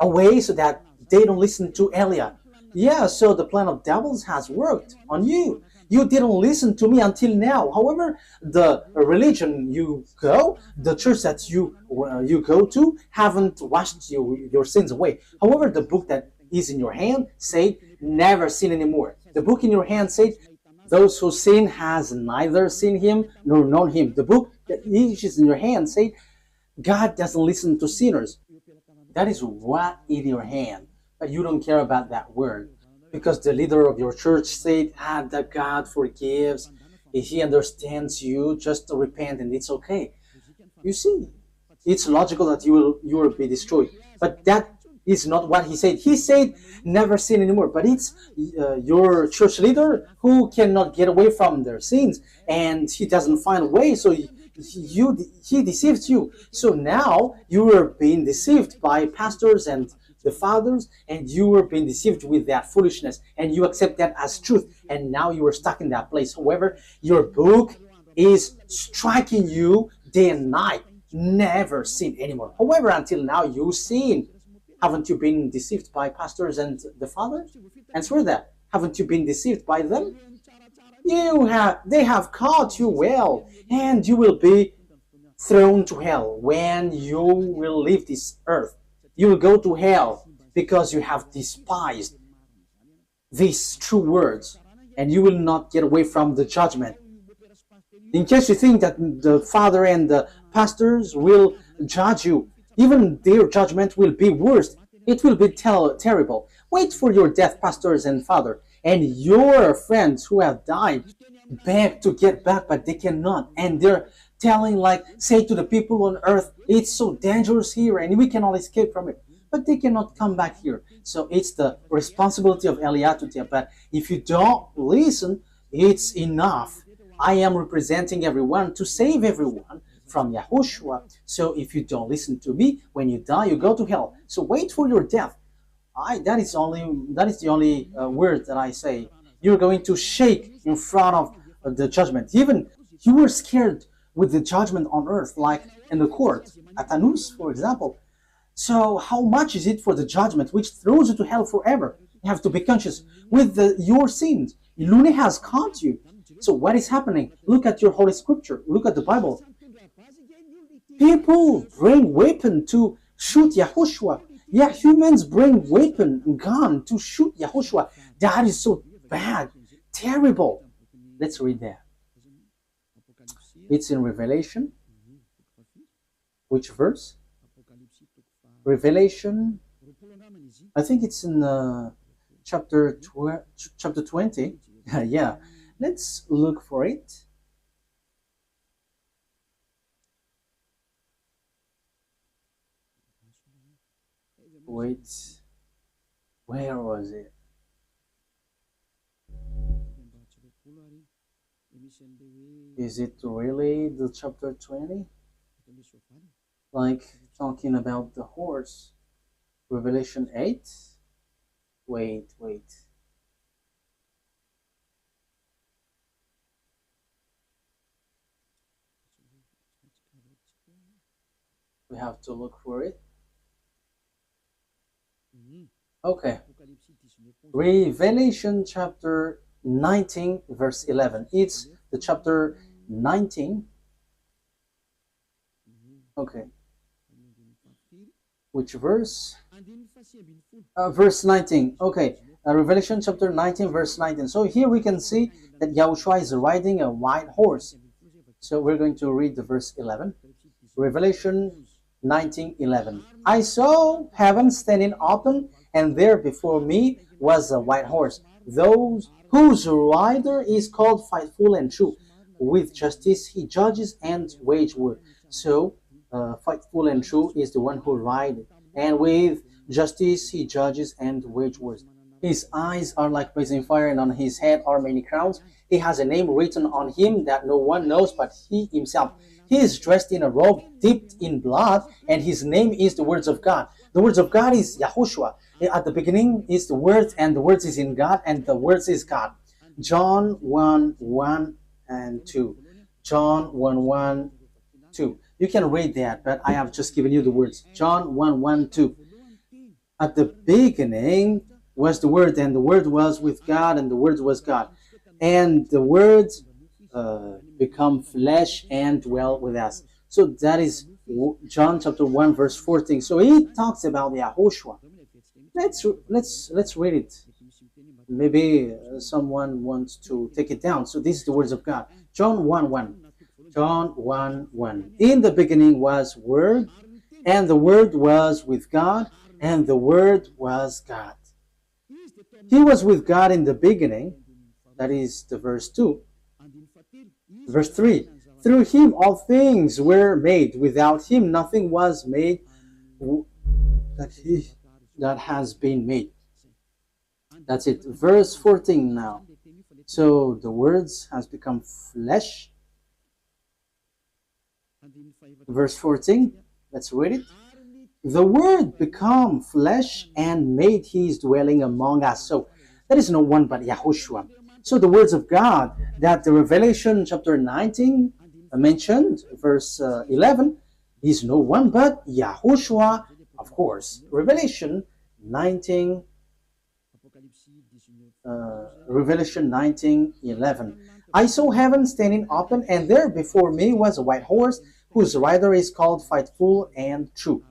away so that they don't listen to Elia. Yeah, so the plan of devils has worked on you. You didn't listen to me until now. However, the religion you go, the church that you go to, haven't washed your sins away. However, the book that is in your hand said, never sin anymore. The book in your hand said, those who sin has neither seen him nor known him. The book that is in your hand said, God doesn't listen to sinners. That is what in your hand. But you don't care about that word. Because the leader of your church said, that God forgives. If He understands you, just repent and it's okay. You see, it's logical that you will be destroyed. But that is not what He said. He said, never sin anymore. But it's your church leader who cannot get away from their sins. And he doesn't find a way. So he deceives you. So now you are being deceived by pastors and the fathers, and you were being deceived with that foolishness, and you accept that as truth, and now you are stuck in that place. However, your book is striking you day and night. Never sin anymore. However, until now you sin. Haven't you been deceived by pastors and the fathers? Answer that. Haven't you been deceived by them? They have caught you well, and you will be thrown to hell when you will leave this earth. You will go to hell because you have despised these true words, and you will not get away from the judgment. In case you think that the father and the pastors will judge you, even their judgment will be worse. It will be terrible. Wait for your death, pastors and father, and your friends who have died beg to get back, but they cannot, and they're telling, like, say to the people on earth, it's so dangerous here and we cannot escape from it, but they cannot come back here. So it's the responsibility of Eliah to tell. But if you don't listen, it's enough. I am representing everyone to save everyone from Yahushua. So if you don't listen to me, when you die, you go to hell. So wait for your death. That is the only word that I say. You're going to shake in front of the judgment. Even you were scared with the judgment on earth, like in the court at Anus, for example. So how much is it for the judgment which throws you to hell forever? You have to be conscious with your sins. Lune has caught you. So what is happening? Look at your Holy Scripture. Look at the Bible. People bring weapon to shoot Yahushua. Yeah, humans bring weapon, gun to shoot Yahushua. That is so bad, terrible. Let's read that. It's in Revelation. Which verse? Revelation. I think it's in chapter 20. Yeah, let's look for it. Wait, where was it? Is it really the chapter 20? Like talking about the horse? Revelation 8? Wait. We have to look for it. Okay. Revelation chapter 19 verse 11. It's the chapter 19. Okay. Which verse? Verse 19. Okay. Revelation chapter 19 verse 19. So here we can see that Yahushua is riding a white horse. So we're going to read the verse 11. Revelation 19:11. I saw heaven standing open, and there before me was a white horse, those whose rider is called Faithful and True. With justice he judges and wage war. So Faithful and True is the one who rides, and with justice he judges and wage wars. His eyes are like blazing fire, and on his head are many crowns. He has a name written on him that no one knows but he himself. He is dressed in a robe dipped in blood, and his name is the words of God. The words of God is Yahushua. At the beginning is the word, and the words is in God, and the words is God. John 1:1 and 2. John 1:1, 2. You can read that, but I have just given you the words. John 1:1, 2. At the beginning was the Word, and the Word was with God, and the Word was God. And the Word become flesh and dwell with us. So that is John chapter 1 verse 14. So he talks about Yahushua. Let's read it. Maybe someone wants to take it down. So this is the words of God. John 1:1. John 1:1. In the beginning was Word, and the Word was with God, and the Word was God. He was with God in the beginning. That is the verse 2. Verse 3. Through him all things were made. Without him nothing was made that has been made. That's it. Verse 14 now. So the words has become flesh. Verse 14. Let's read it. The Word become flesh and made his dwelling among us. So there is no one but Yahushua. So the words of God that the Revelation chapter 19 mentioned, verse 11, is no one but Yahushua, of course. Revelation 19, Revelation 19:11. I saw heaven standing open, and there before me was a white horse, whose rider is called Faithful and True.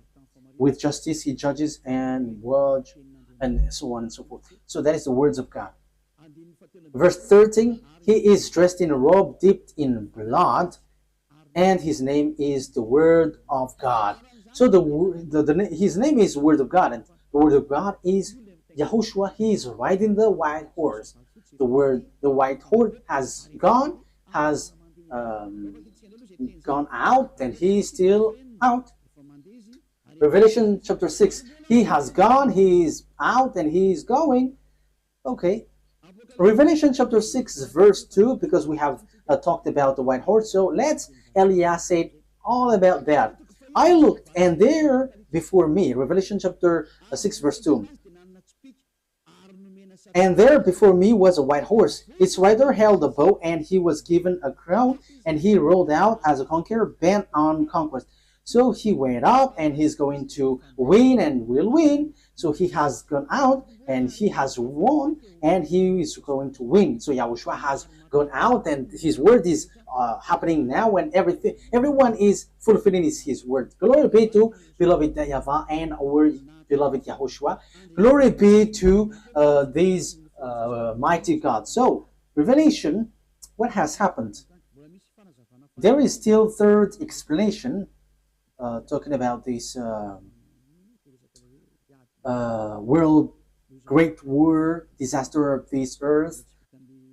With justice he judges and watch, and so on and so forth. So that is the words of God. Verse 13, he is dressed in a robe dipped in blood, and his name is the Word of God. So his name is Word of God, and the Word of God is Yahushua, he is riding the white horse. The white horse has gone out, and he is still out. Revelation chapter 6, he has gone, he is out, and he is going. Okay. Revelation chapter 6, verse 2, because we have talked about the white horse. So let's Elias say all about that. I looked, and there before me, Revelation chapter 6, verse 2. And there before me was a white horse. Its rider held a bow, and he was given a crown, and he rode out as a conqueror bent on conquest. So he went up, and he's going to win and will win. So he has gone out, and he has won, and he is going to win. So Yahushua has gone out, and his word is happening now, and everyone is fulfilling his word. Glory be to beloved YAHVAH and our beloved Yahushua. Glory be to these mighty God. So Revelation, what has happened? There is still third explanation talking about this world great war, disaster of this earth.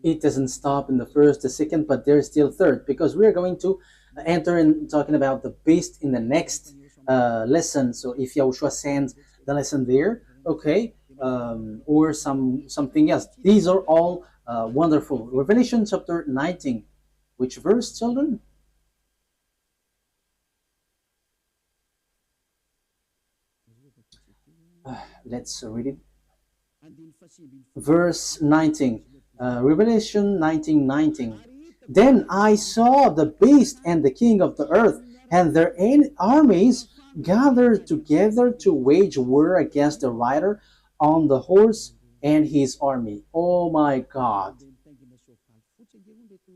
It doesn't stop in the first, the second, but there's still third, because we're going to enter in talking about the beast in the next lesson. So if Yahushua sends the lesson there, okay, or something else. These are all wonderful. Revelation chapter 19. Which verse, children? Let's read it. Verse 19. Revelation 19:19. Then I saw the beast and the king of the earth and their armies gathered together to wage war against the rider on the horse and his army. Oh my God.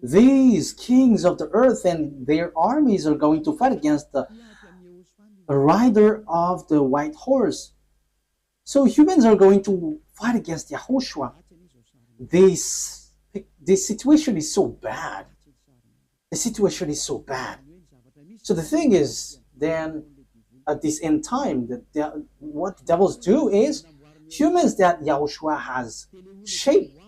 These kings of the earth and their armies are going to fight against the rider of the white horse. So humans are going to fight against YAHOSHUAH. This situation is so bad. The situation is so bad. So the thing is, then at this end time, what the devils do is, humans that YAHOSHUAH has shaped,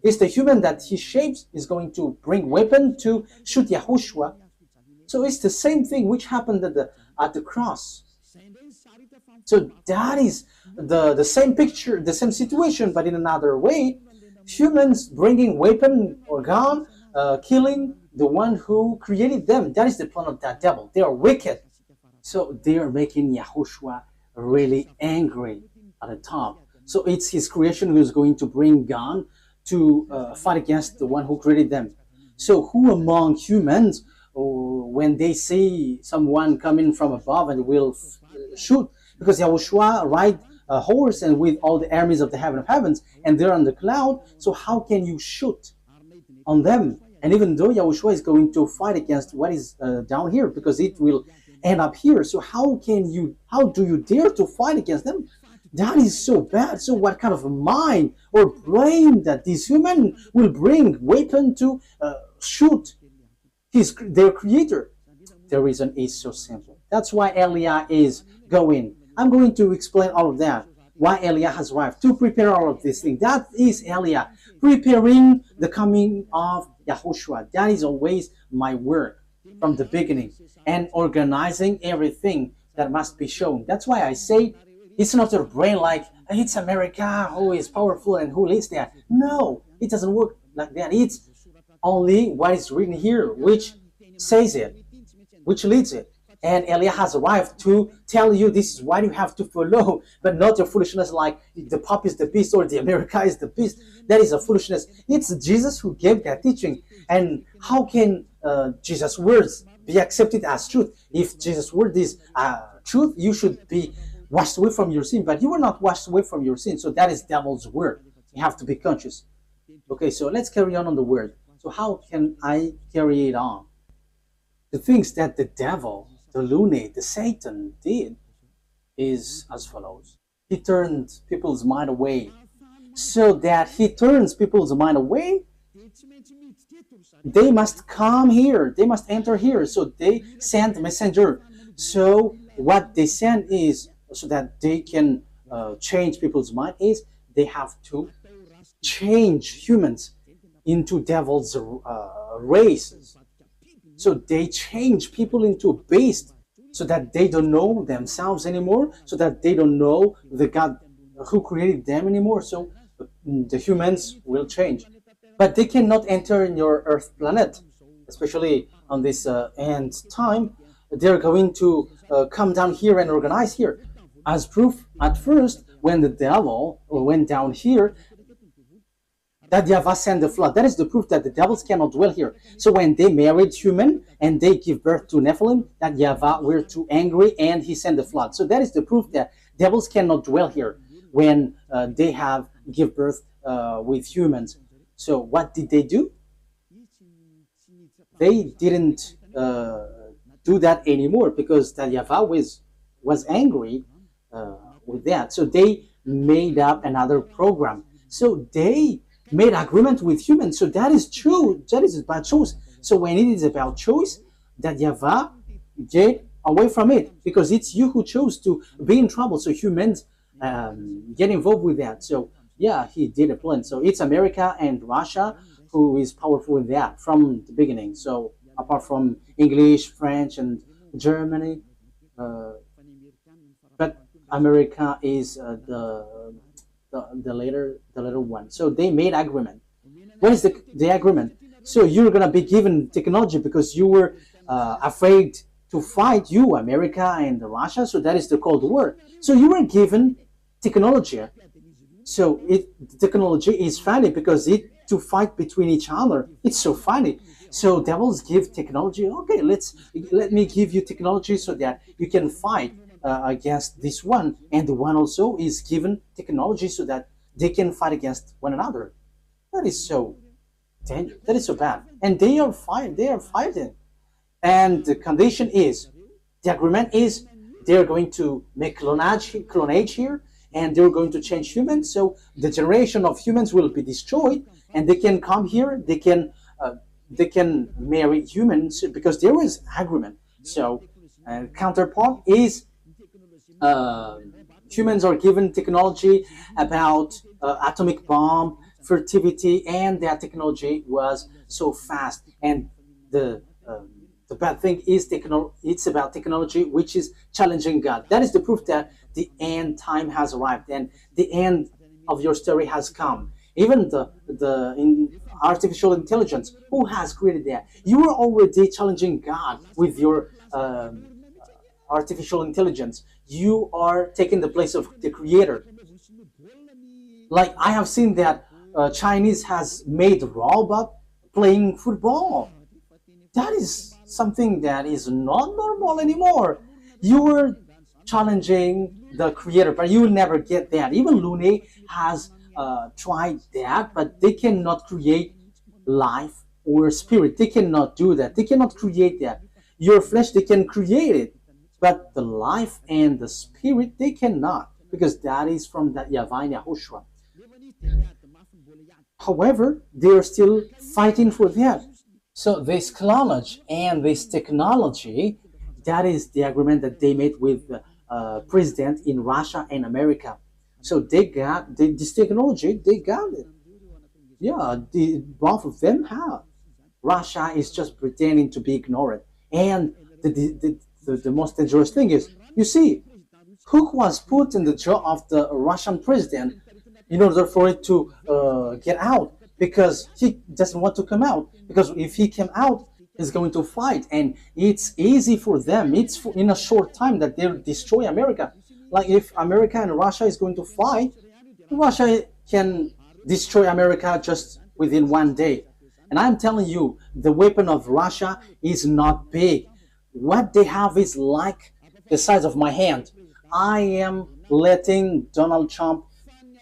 is the human that he shapes is going to bring weapon to shoot YAHOSHUAH. So it's the same thing which happened at the cross. So that is the same picture, the same situation, but in another way. Humans bringing weapon or gun, killing the one who created them. That is the plan of that devil. They are wicked. So they are making YAHOSHUAH really angry at the top. So it's his creation who is going to bring gun to fight against the one who created them. So who among humans, when they see someone coming from above and will shoot, because YAHOSHUAH ride a horse and with all the armies of the heaven of heavens, and they're on the cloud, so how can you shoot on them? And even though YAHOSHUAH is going to fight against what is down here, because it will end up here, so how do you dare to fight against them? That is so bad. So what kind of a mind or brain that this human will bring weapon to shoot their creator? The reason is so simple. That's why Eliah is going. I'm going to explain all of that. Why Eliah has arrived to prepare all of these things. That is Eliah preparing the coming of YAHOSHUAH. That is always my work from the beginning, and organizing everything that must be shown. That's why I say it's not your brain like it's America who is powerful and who leads there. No, it doesn't work like that. It's only what is written here which says it, which leads it. And Eliah has arrived to tell you this is what you have to follow, but not your foolishness like the Pope is the beast or the America is the beast. That is a foolishness. It's Jesus who gave that teaching. And how can Jesus' words be accepted as truth? If Jesus' word is truth, you should be washed away from your sin, but you were not washed away from your sin. So that is devil's word. You have to be conscious. Okay, so let's carry on the word. So how can I carry it on? The things that the devil, the lunatic, the Satan did is as follows. He turned people's mind away. So that he turns people's mind away, they must come here. They must enter here. So they send messenger. So what they send is, so that they can change people's mind, is they have to change humans into devil's races. So they change people into beasts so that they don't know themselves anymore, so that they don't know the God who created them anymore. So the humans will change. But they cannot enter in your Earth planet, especially on this end time. They're going to come down here and organize here. As proof, at first, when the devil went down here, that YAHVAH sent the flood. That is the proof that the devils cannot dwell here. So when they married human and they give birth to Nephilim, that YAHVAH were too angry and he sent the flood. So that is the proof that devils cannot dwell here when they have give birth with humans. So what did they do? They didn't do that anymore because that YAHVAH was angry with that. So they made up another program. So they made agreement with humans. So that is true. That is about choice. So when it is about choice, that YAHVAH get away from it because it's you who chose to be in trouble. So humans get involved with that. So yeah, he did a plan. So it's America and Russia who is powerful in that from the beginning. So apart from English, French, and Germany, but America is the later one. So they made agreement. What is the agreement? So you're gonna be given technology because you were afraid to fight, you America and Russia. So that is the Cold War. So you were given technology. So technology is funny because it to fight between each other. It's so funny. So devils give technology. Okay, let me give you technology so that you can fight against this one, and the one also is given technology so that they can fight against one another. That is so dangerous. That is so bad. And they are fighting. They are fighting. And the condition is, the agreement is, they are going to make clonage here, and they're going to change humans. So the generation of humans will be destroyed, and they can come here. They can marry humans because there is agreement. So counterpart is humans are given technology about atomic bomb, fertility, and that technology was so fast. And the bad thing is it's about technology which is challenging God. That is the proof that the end time has arrived and the end of your story has come. Even in artificial intelligence, who has created that? You are already challenging God with your artificial intelligence. You are taking the place of the creator. Like I have seen that Chinese has made robot playing football. That is something that is not normal anymore. You were challenging the creator, but you will never get that. Even Lune has tried that, but they cannot create life or spirit. They cannot do that. They cannot create that. Your flesh, they can create it, but the life and the spirit, they cannot, because that is from that YAHVAH and YAHOSHUAH. However, they are still fighting for that. So this clonage and this technology, that is the agreement that they made with the president in Russia and America. So they got this technology, they got it. Yeah, both of them have. Russia is just pretending to be ignored. And the most dangerous thing is, you see, who was put in the jaw of the Russian president in order for it to get out, because he doesn't want to come out. Because if he came out, he's going to fight, and it's easy for them. It's in a short time that they'll destroy America. Like if America and Russia is going to fight, Russia can destroy America just within one day. And I'm telling you, the weapon of Russia is not big. What they have is like the size of my hand. I am letting Donald Trump,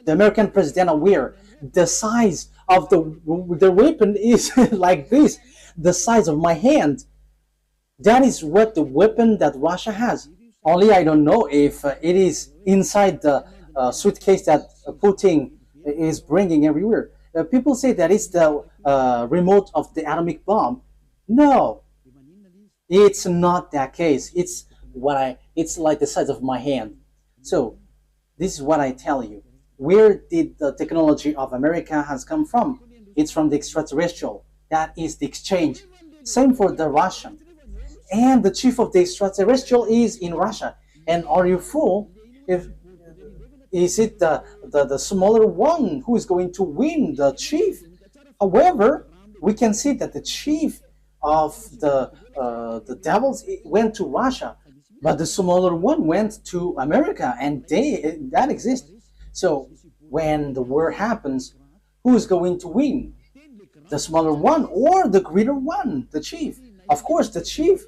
the American president, aware. The size of the weapon is like this, the size of my hand. That is what the weapon that Russia has. Only I don't know if it is inside the suitcase that Putin is bringing everywhere. People say that it's the remote of the atomic bomb. No, it's not that case. It's like the size of my hand. So this is what I tell you. Where did the technology of America has come from? It's from the extraterrestrial. That is the exchange. Same for the Russian. And the chief of the extraterrestrial is in Russia. And are you fool? If is it the smaller one who is going to win, the chief? However, we can see that the chief of the devils went to Russia, but the smaller one went to America, and that exists. So when the war happens, who is going to win? The smaller one or the greater one, the chief? Of course, the chief,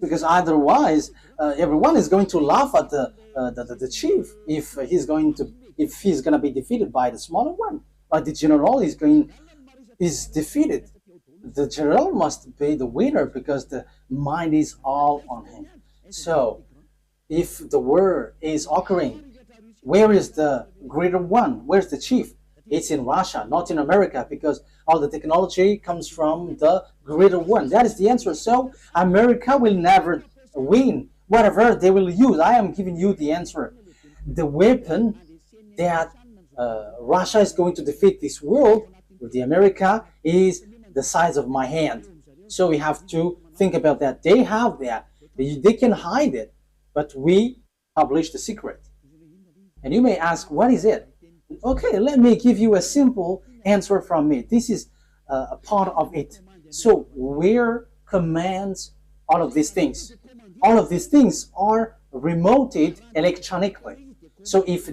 because otherwise everyone is going to laugh at the chief if he's going to be defeated by the smaller one. But the general is defeated. The general must be the winner because the mind is all on him. So if the war is occurring, where is the greater one? Where's the chief? It's in Russia, not in America, because all the technology comes from the greater one. That is the answer. So America will never win. Whatever they will use, I am giving you the answer. The weapon that Russia is going to defeat this world with the America is the size of my hand. So we have to think about that. They have that. They can hide it, but we publish the secret. And you may ask, what is it? Okay, let me give you a simple answer from me. This is a part of it. So where commands all of these things? All of these things are remoted electronically. So if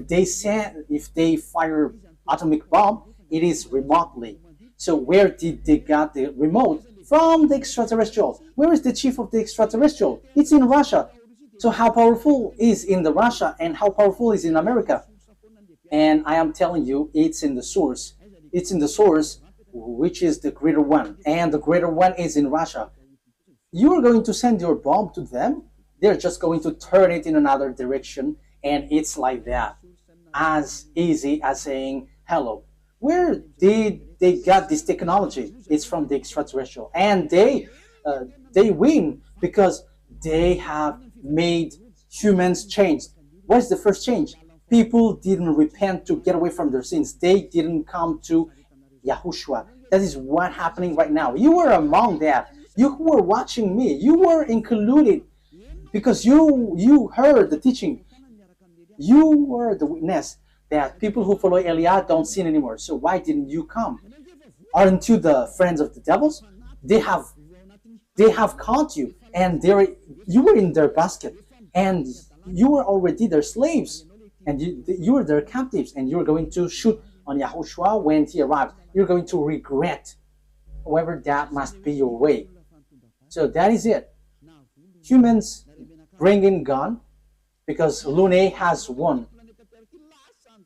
they fire atomic bomb, it is remotely. So where did they get the remote? From the extraterrestrials. Where is the chief of the extraterrestrial? It's in Russia. So how powerful is in the Russia and how powerful is in America? And I am telling you, it's in the source. It's in the source, which is the greater one. And the greater one is in Russia. You are going to send your bomb to them. They're just going to turn it in another direction. And it's like that. As easy as saying hello. Where did they get this technology? It's from the extraterrestrial. And they win because they have made humans change. What is the first change? People didn't repent to get away from their sins. They didn't come to YAHOSHUAH. That is what happening right now. You were among that. You who were watching me, you were included because you heard the teaching. You were the witness that people who follow Eliah don't sin anymore. So why didn't you come? Aren't you the friends of the devils? They have caught you, and you were in their basket, and you were already their slaves, and you were their captives, and you were going to shoot on YAHOSHUAH when he arrives. You're going to regret. However, that must be your way. So that is it. Humans bring in gun because Lune has won.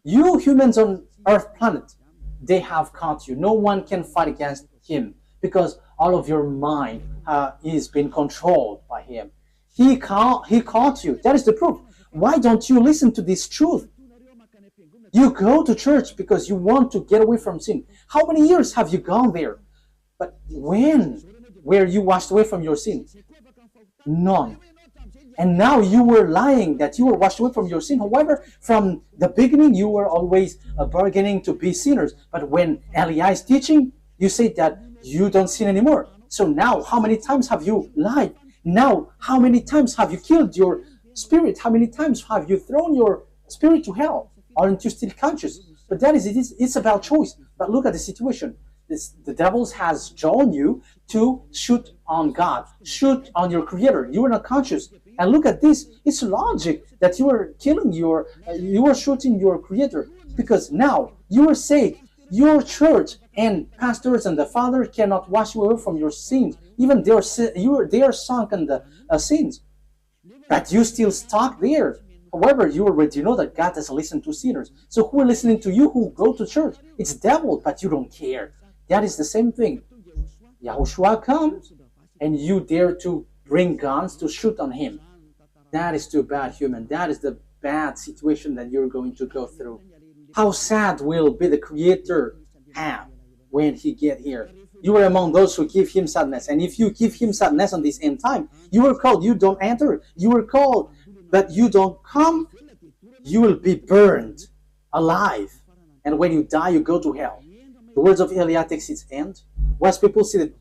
You humans on Earth planet, they have caught you. No one can fight against him because all of your mind is being controlled by him. He caught you. That is the proof. Why don't you listen to this truth? You go to church because you want to get away from sin. How many years have you gone there? But when were you washed away from your sin? None. And now you were lying that you were washed away from your sin. However, from the beginning, you were always bargaining to be sinners. But when Eliah is teaching, you say that you don't sin anymore. So now, how many times have you lied? Now, how many times have you killed your spirit? How many times have you thrown your spirit to hell? Aren't you still conscious? But that is it. It's about choice. But look at the situation. The devil has drawn you to shoot on God, shoot on your Creator. You are not conscious. And look at this. It's logic that you are killing you are shooting your Creator, because now you are saved. Your church and pastors and the Father cannot wash you away from your sins. Even they are sunk in the sins, but you still stuck there. However, you already know that God doesn't listen to sinners. So who are listening to you who go to church? It's devil, but you don't care. That is the same thing. YAHOSHUAH comes, and you dare to bring guns to shoot on him. That is too bad, human. That is the bad situation that you're going to go through. How sad will be the Creator have when he get here? You are among those who give him sadness. And if you give him sadness on this end time, you are called, you don't enter. You are called, but you don't come, you will be burned. alive. And when you die, you go to hell. The words of Elia takes its end. Wise people see the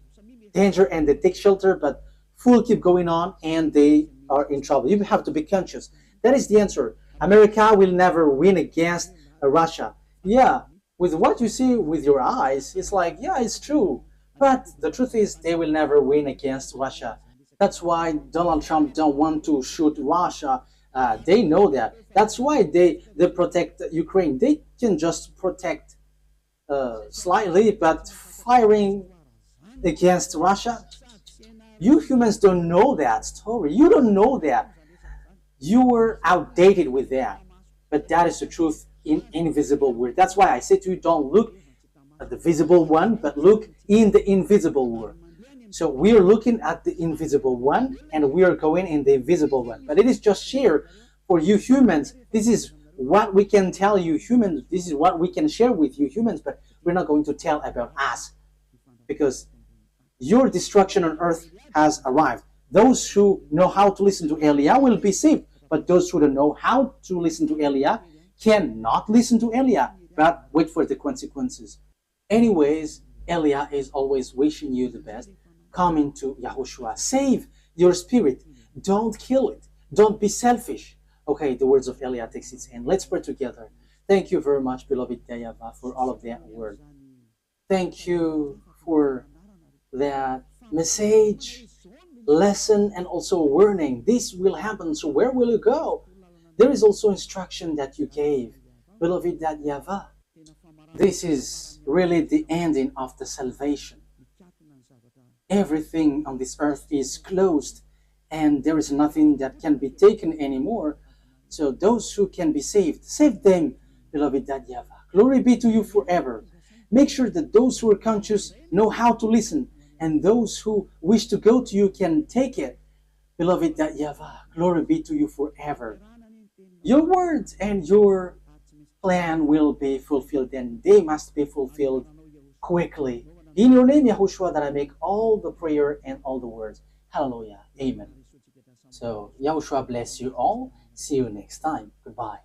danger and they take shelter, but fool keep going on and they are in trouble. You have to be conscious. That is the answer. America will never win against Russia. Yeah, with what you see with your eyes, it's like, yeah, it's true. But the truth is, they will never win against Russia. That's why Donald Trump don't want to shoot Russia. They know that. That's why they protect Ukraine. They can just protect slightly, but firing against Russia, you humans don't know that story. You don't know that. You were outdated with that. But that is the truth in invisible world. That's why I say to you, don't look at the visible one, but look in the invisible world. So we are looking at the invisible one, and we are going in the invisible one. But it is just share for you humans. This is what we can tell you humans. This is what we can share with you humans, but we're not going to tell about us, because your destruction on earth has arrived. Those who know how to listen to Elia will be saved, but those who don't know how to listen to Elia cannot listen to Elia, but wait for the consequences. Anyways, Elia is always wishing you the best. Come into YAHOSHUAH. Save your spirit. Don't kill it. Don't be selfish. Okay, the words of Elia takes its end. Let's pray together. Thank you very much, beloved YAHVAH, for all of that word. Thank you for that message, lesson, and also warning. This will happen, so where will you go? There is also instruction that you gave, beloved YAHVAH. This is really the ending of the salvation. Everything on this earth is closed, and there is nothing that can be taken anymore. So those who can be saved, save them, beloved YAHVAH. Glory be to you forever. Make sure that those who are conscious know how to listen, and those who wish to go to you can take it. Beloved YAHVAH, glory be to you forever. Your words and your plan will be fulfilled, and they must be fulfilled quickly. In your name, YAHOSHUAH, that I make all the prayer and all the words. Hallelujah. Amen. So, YAHOSHUAH bless you all. See you next time. Goodbye.